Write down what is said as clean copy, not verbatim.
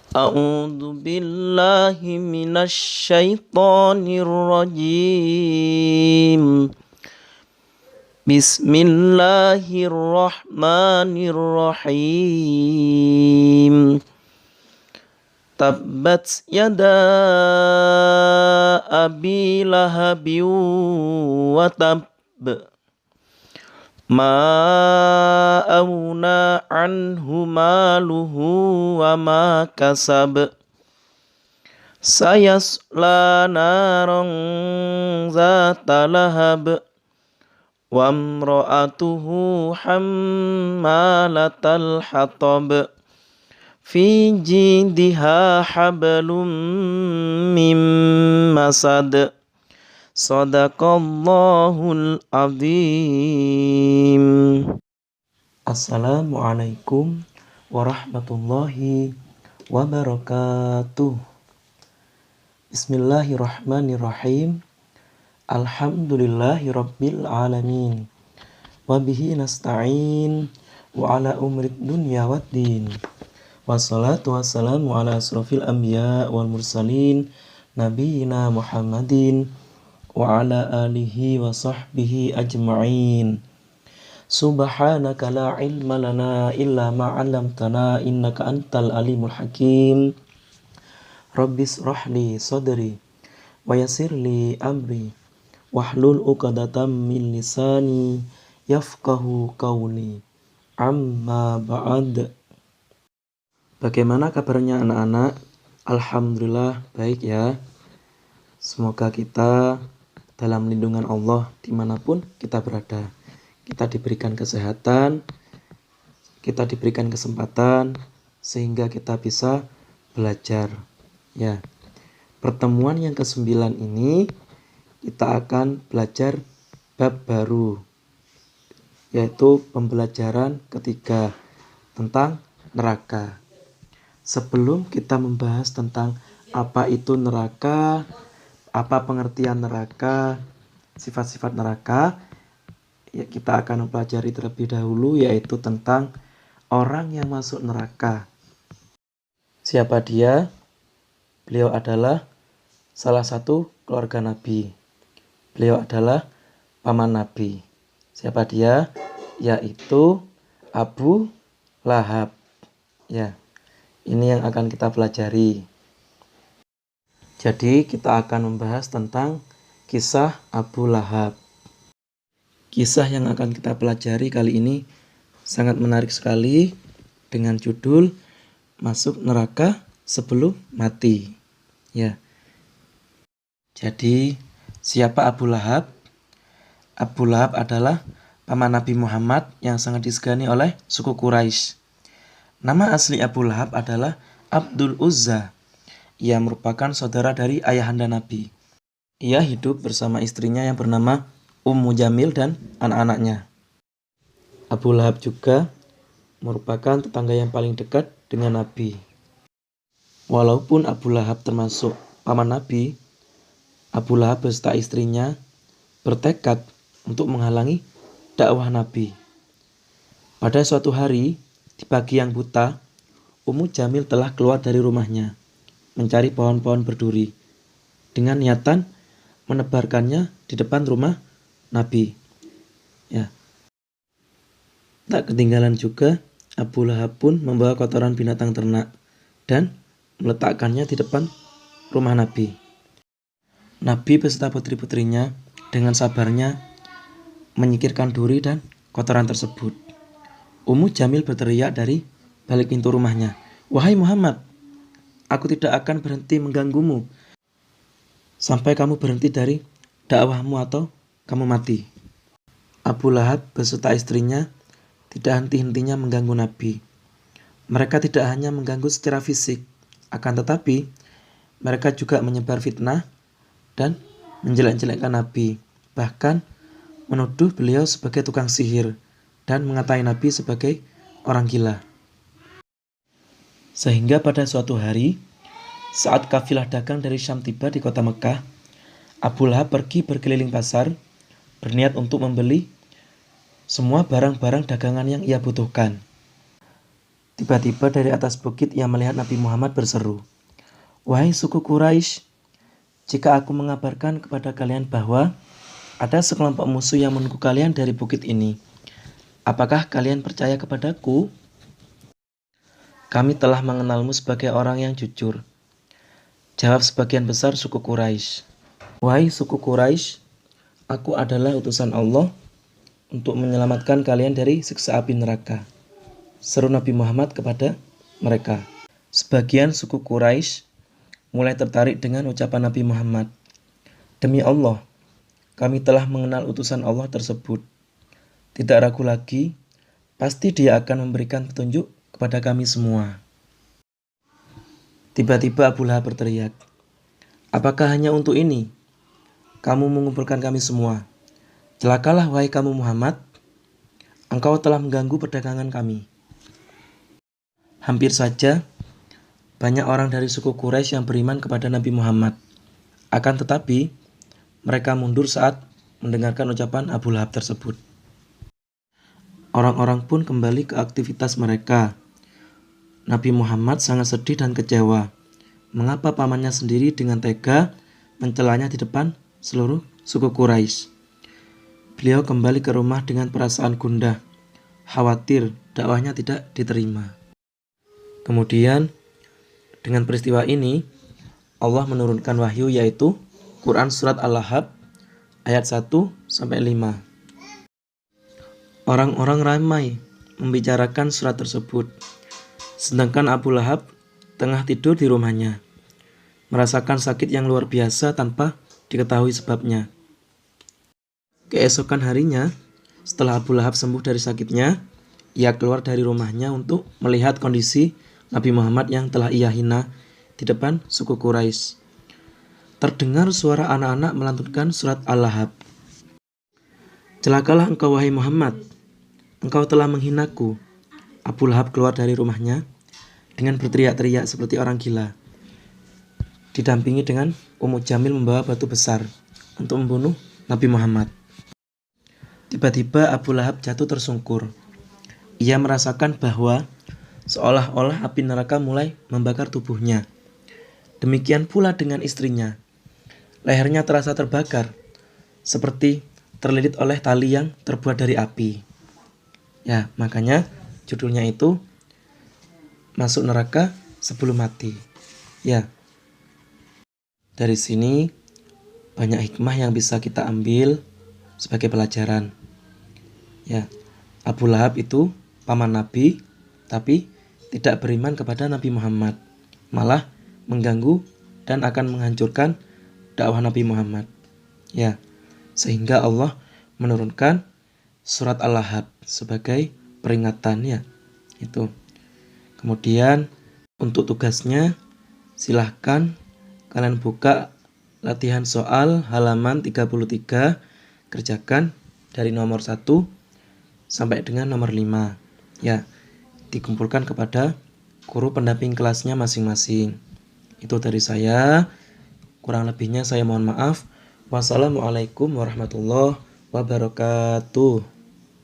أعوذ بالله من الشيطان الرجيم. بسم الله الرحمن الرحيم. تبت يدا أبي لهب وتب ما أغنى عنه ماله وما كسب سيصلى نارا ذات لهب وامرأته حمالة الحطب في جيدها حبل من مسد Sadaqallahul azim. Assalamualaikum warahmatullahi wabarakatuh. Bismillahirrahmanirrahim. Alhamdulillahi rabbil alamin. Wabihi nasta'in wa ala umrid dunya waddin. Wassalatu wassalamu ala asrafil anbiya wal mursalin nabiyina Muhammadin wa ala alihi wa sahbihi ajma'in. Subhanaka la ilma lana illa ma 'allamtana innaka antal alimul hakim. Rabbis rahli sadri wa yassirli amri wahlul 'uqdatam min lisani yafqahu qawli. Amma ba'd. Bagaimana kabarnya anak-anak? Alhamdulillah baik ya. Semoga kita dalam lindungan Allah dimanapun kita berada. Kita diberikan kesehatan, kita diberikan kesempatan sehingga kita bisa belajar. Ya, pertemuan yang ke-9 ini kita akan belajar bab baru, yaitu pembelajaran ketiga tentang neraka. Sebelum kita membahas tentang apa itu neraka, apa pengertian neraka, sifat-sifat neraka, ya kita akan mempelajari terlebih dahulu yaitu tentang orang yang masuk neraka. Siapa dia? Beliau adalah salah satu keluarga Nabi. Beliau adalah paman Nabi. Siapa dia? Yaitu Abu Lahab. Ya, ini yang akan kita pelajari. Jadi kita akan membahas tentang kisah Abu Lahab. Kisah yang akan kita pelajari kali ini sangat menarik sekali dengan judul Masuk Neraka Sebelum Mati. Ya. Jadi siapa Abu Lahab? Abu Lahab adalah paman Nabi Muhammad yang sangat disegani oleh suku Quraisy. Nama asli Abu Lahab adalah Abdul Uzza. Ia merupakan saudara dari ayahanda Nabi. Ia hidup bersama istrinya yang bernama Ummu Jamil dan anak-anaknya. Abu Lahab juga merupakan tetangga yang paling dekat dengan Nabi. Walaupun Abu Lahab termasuk paman Nabi, Abu Lahab beserta istrinya bertekad untuk menghalangi dakwah Nabi. Pada suatu hari, di pagi yang buta, Ummu Jamil telah keluar dari rumahnya mencari pohon-pohon berduri dengan niatan menebarkannya di depan rumah Nabi. Ya. Tak ketinggalan juga Abu Lahab pun membawa kotoran binatang ternak dan meletakkannya di depan rumah Nabi. Nabi beserta putri-putrinya dengan sabarnya menyingkirkan duri dan kotoran tersebut. Ummu Jamil berteriak dari balik pintu rumahnya, "Wahai Muhammad, aku tidak akan berhenti mengganggumu sampai kamu berhenti dari dakwahmu atau kamu mati." Abu Lahab beserta istrinya tidak henti-hentinya mengganggu Nabi. Mereka tidak hanya mengganggu secara fisik, akan tetapi mereka juga menyebar fitnah dan menjelek-jelekkan Nabi, bahkan menuduh beliau sebagai tukang sihir dan mengatai Nabi sebagai orang gila. Sehingga pada suatu hari, saat kafilah dagang dari Syam tiba di kota Mekah, Abu Lahab pergi berkeliling pasar, berniat untuk membeli semua barang-barang dagangan yang ia butuhkan. Tiba-tiba dari atas bukit ia melihat Nabi Muhammad berseru, "Wahai suku Quraisy, jika aku mengabarkan kepada kalian bahwa ada sekelompok musuh yang menunggu kalian dari bukit ini, apakah kalian percaya kepadaku? Kami telah mengenalmu sebagai orang yang jujur," jawab sebagian besar suku Quraisy. "Wahai suku Quraisy, aku adalah utusan Allah untuk menyelamatkan kalian dari siksa api neraka," seru Nabi Muhammad kepada mereka. Sebagian suku Quraisy mulai tertarik dengan ucapan Nabi Muhammad. "Demi Allah, kami telah mengenal utusan Allah tersebut. Tidak ragu lagi, pasti dia akan memberikan petunjuk kepada kami semua." Tiba-tiba Abu Lahab berteriak, "Apakah hanya untuk ini kamu mengumpulkan kami semua? Celakalah wahai kamu Muhammad, engkau telah mengganggu perdagangan kami." Hampir saja banyak orang dari suku Quraisy yang beriman kepada Nabi Muhammad. Akan tetapi, mereka mundur saat mendengarkan ucapan Abu Lahab tersebut. Orang-orang pun kembali ke aktivitas mereka. Nabi Muhammad sangat sedih dan kecewa. Mengapa pamannya sendiri dengan tega mencelanya di depan seluruh suku Quraisy? Beliau kembali ke rumah dengan perasaan gundah, khawatir dakwahnya tidak diterima. Kemudian, dengan peristiwa ini, Allah menurunkan wahyu yaitu Quran Surat Al-Lahab ayat 1-5. Orang-orang ramai membicarakan surat tersebut, sedangkan Abu Lahab tengah tidur di rumahnya, merasakan sakit yang luar biasa tanpa diketahui sebabnya. Keesokan harinya, setelah Abu Lahab sembuh dari sakitnya, ia keluar dari rumahnya untuk melihat kondisi Nabi Muhammad yang telah ia hina di depan suku Quraisy. Terdengar suara anak-anak melantunkan surat Al-Lahab. "Celakalah engkau wahai Muhammad, engkau telah menghinaku." Abu Lahab keluar dari rumahnya dengan berteriak-teriak seperti orang gila, didampingi dengan Ummu Jamil membawa batu besar untuk membunuh Nabi Muhammad. Tiba-tiba Abu Lahab jatuh tersungkur. Ia merasakan bahwa seolah-olah api neraka mulai membakar tubuhnya. Demikian pula dengan istrinya. Lehernya terasa terbakar, seperti terlilit oleh tali yang terbuat dari api. Ya, makanya judulnya itu Masuk Neraka Sebelum Mati. Ya, dari sini banyak hikmah yang bisa kita ambil sebagai pelajaran. Ya, Abu Lahab itu paman Nabi, tapi tidak beriman kepada Nabi Muhammad, malah mengganggu dan akan menghancurkan dakwah Nabi Muhammad. Ya, sehingga Allah menurunkan surat Al-Lahab sebagai peringatan ya. Itu. Kemudian untuk tugasnya silahkan kalian buka latihan soal halaman 33, kerjakan dari nomor 1 sampai dengan nomor 5. Ya, dikumpulkan kepada guru pendamping kelasnya masing-masing. Itu dari saya. Kurang lebihnya saya mohon maaf. Wassalamualaikum warahmatullahi wabarakatuh.